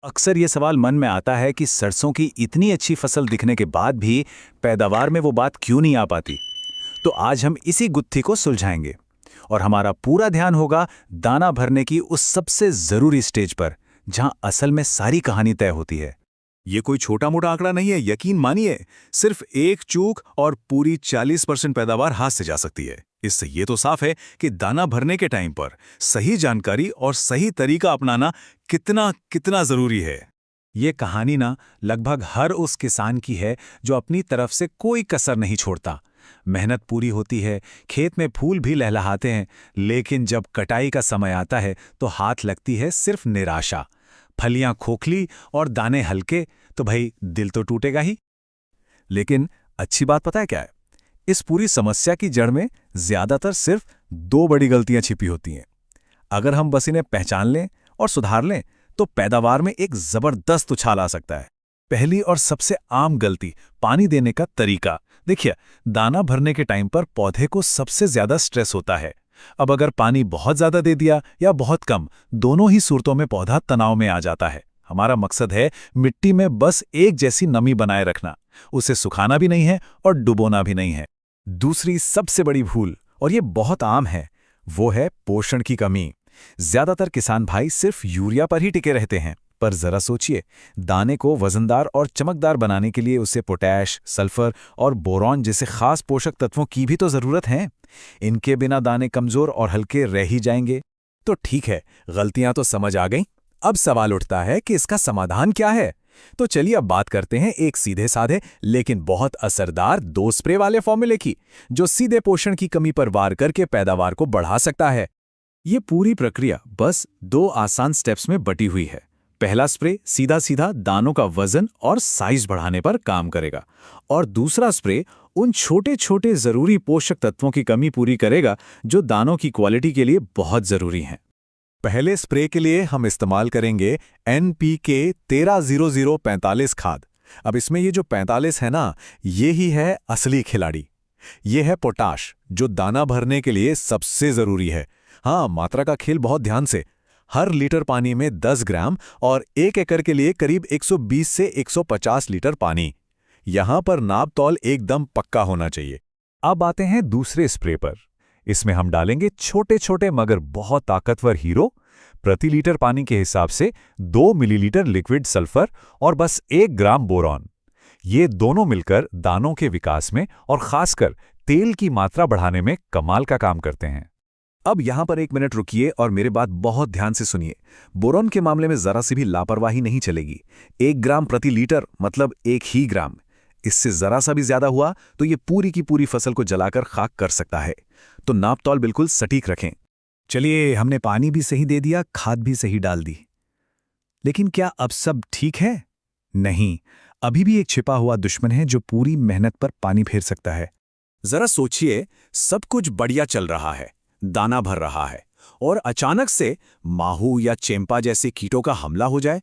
अक्सर ये सवाल मन में आता है कि सरसों की इतनी अच्छी फसल दिखने के बाद भी पैदावार में वो बात क्यों नहीं आ पाती। तो आज हम इसी गुत्थी को सुलझाएंगे और हमारा पूरा ध्यान होगा दाना भरने की उस सबसे जरूरी स्टेज पर, जहां असल में सारी कहानी तय होती है। ये कोई छोटा मोटा आंकड़ा नहीं है, यकीन मानिए। सिर्फ एक चूक और पूरी 40% पैदावार हाथ से जा सकती है। इससे ये तो साफ है कि दाना भरने के टाइम पर सही जानकारी और सही तरीका अपनाना कितना कितना जरूरी है। ये कहानी ना लगभग हर उस किसान की है जो अपनी तरफ से कोई कसर नहीं छोड़ता। मेहनत पूरी होती है, खेत में फूल भी लहलहाते हैं, लेकिन जब कटाई का समय आता है तो हाथ लगती है सिर्फ निराशा। फलियां खोखली और दाने हल्के, तो भाई दिल तो टूटेगा ही। लेकिन अच्छी बात पता है क्या है? इस पूरी समस्या की जड़ में ज्यादातर सिर्फ दो बड़ी गलतियां छिपी होती हैं। अगर हम बस इन्हें पहचान लें और सुधार लें तो पैदावार में एक जबरदस्त उछाल आ सकता है। पहली और सबसे आम गलती, पानी देने का तरीका। देखिए, दाना भरने के टाइम पर पौधे को सबसे ज्यादा स्ट्रेस होता है। अब अगर पानी बहुत ज्यादा दे दिया या बहुत कम, दोनों ही सूरतों में पौधा तनाव में आ जाता है। हमारा मकसद है मिट्टी में बस एक जैसी नमी बनाए रखना, उसे सुखाना भी नहीं है और डुबोना भी नहीं है। दूसरी सबसे बड़ी भूल, और ये बहुत आम है, वो है पोषण की कमी। ज्यादातर किसान भाई सिर्फ यूरिया पर ही टिके रहते हैं, पर जरा सोचिए, दाने को वजनदार और चमकदार बनाने के लिए उसे पोटैश, सल्फर और बोरॉन जैसे खास पोषक तत्वों की भी तो जरूरत है। इनके बिना दाने कमजोर और हल्के रह ही जाएंगे। तो ठीक है, गलतियां तो समझ आ गईं। अब सवाल उठता है कि इसका समाधान क्या है। तो चलिए अब बात करते हैं एक सीधे साधे लेकिन बहुत असरदार 2 स्प्रे वाले फॉर्मूले की, जो सीधे पोषण की कमी पर वार करके पैदावार को बढ़ा सकता है। ये पूरी प्रक्रिया बस 2 आसान स्टेप्स में बटी हुई है। पहला स्प्रे सीधा सीधा दानों का वजन और साइज बढ़ाने पर काम करेगा, और दूसरा स्प्रे उन छोटे छोटे जरूरी पोषक तत्वों की कमी पूरी करेगा जो दानों की क्वालिटी के लिए बहुत जरूरी हैं। पहले स्प्रे के लिए हम इस्तेमाल करेंगे NPK 130045 खाद। अब इसमें ये जो 45 है ना, ये ही है असली खिलाड़ी। ये है पोटाश, जो दाना भरने के लिए सबसे जरूरी है। हाँ, मात्रा का खेल बहुत ध्यान से। हर लीटर पानी में 10 ग्राम और 1 एकड़ के लिए करीब 120 से 150 लीटर पानी। यहां पर नाप तौल एकदम पक्का होना चाहिए। अब आते हैं दूसरे स्प्रे पर। इसमें हम डालेंगे छोटे छोटे मगर बहुत ताकतवर हीरो। प्रति लीटर पानी के हिसाब से 2 मिलीलीटर लिक्विड सल्फर और बस 1 ग्राम बोरॉन। ये दोनों मिलकर दानों के विकास में और खासकर तेल की मात्रा बढ़ाने में कमाल का काम करते हैं। अब यहां पर 1 मिनट रुकिए और मेरे बात बहुत ध्यान से सुनिए। बोरॉन के मामले में जरा सी भी लापरवाही नहीं चलेगी। 1 ग्राम प्रति लीटर मतलब 1 ही ग्राम। इससे जरा सा भी ज्यादा हुआ तो ये पूरी की पूरी फसल को जलाकर खाक कर सकता है। तो नाप तौल बिल्कुल सटीक रखें। चलिए, हमने पानी भी सही दे दिया, खाद भी सही डाल दी, लेकिन क्या अब सब ठीक है? नहीं, अभी भी एक छिपा हुआ दुश्मन है जो पूरी मेहनत पर पानी फेर सकता है। जरा सोचिए, सब कुछ बढ़िया चल रहा है, दाना भर रहा है, और अचानक से माहू या चेम्पा जैसे कीटों का हमला हो जाए।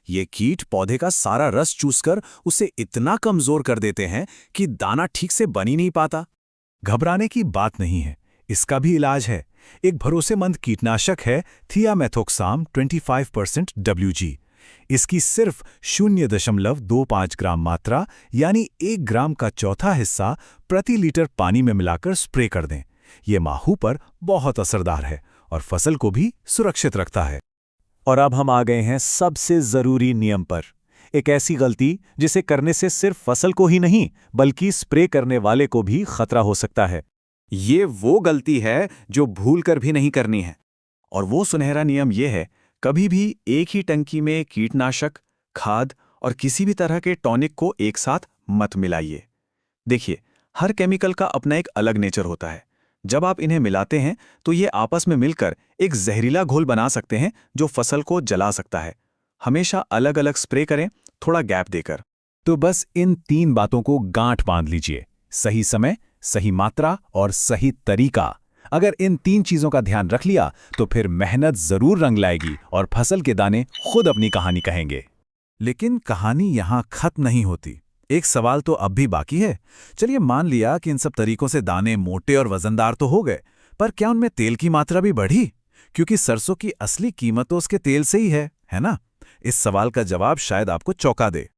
ये कीट पौधे का सारा रस चूसकर उसे इतना कमजोर कर देते हैं कि दाना ठीक से बन ही नहीं पाता। घबराने की बात नहीं है, इसका भी इलाज है। एक भरोसेमंद कीटनाशक है थियामेथोक्साम 25% WG। इसकी सिर्फ 0.25 ग्राम मात्रा यानी 1 ग्राम का चौथा हिस्सा प्रति लीटर पानी में मिलाकर स्प्रे कर दें। ये माहू पर बहुत असरदार है और फसल को भी सुरक्षित रखता है। और अब हम आ गए हैं सबसे जरूरी नियम पर, एक ऐसी गलती जिसे करने से सिर्फ फसल को ही नहीं बल्कि स्प्रे करने वाले को भी खतरा हो सकता है। ये वो गलती है जो भूलकर भी नहीं करनी है। और वो सुनहरा नियम ये है, कभी भी एक ही टंकी में कीटनाशक, खाद और किसी भी तरह के टॉनिक को एक साथ मत मिलाइए। देखिए, हर केमिकल का अपना एक अलग नेचर होता है। जब आप इन्हें मिलाते हैं तो ये आपस में मिलकर एक जहरीला घोल बना सकते हैं जो फसल को जला सकता है। हमेशा अलग अलग स्प्रे करें, थोड़ा गैप देकर। तो बस इन 3 बातों को गांठ बांध लीजिए: सही समय, सही मात्रा और सही तरीका। अगर इन 3 चीजों का ध्यान रख लिया तो फिर मेहनत जरूर रंग लाएगी और फसल के दाने खुद अपनी कहानी कहेंगे। लेकिन कहानी यहां खत्म नहीं होती। एक सवाल तो अब भी बाकी है। चलिए, मान लिया कि इन सब तरीकों से दाने मोटे और वजनदार तो हो गए, पर क्या उनमें तेल की मात्रा भी बढ़ी? क्योंकि सरसों की असली कीमत तो उसके तेल से ही है ना? इस सवाल का जवाब शायद आपको चौंका दे।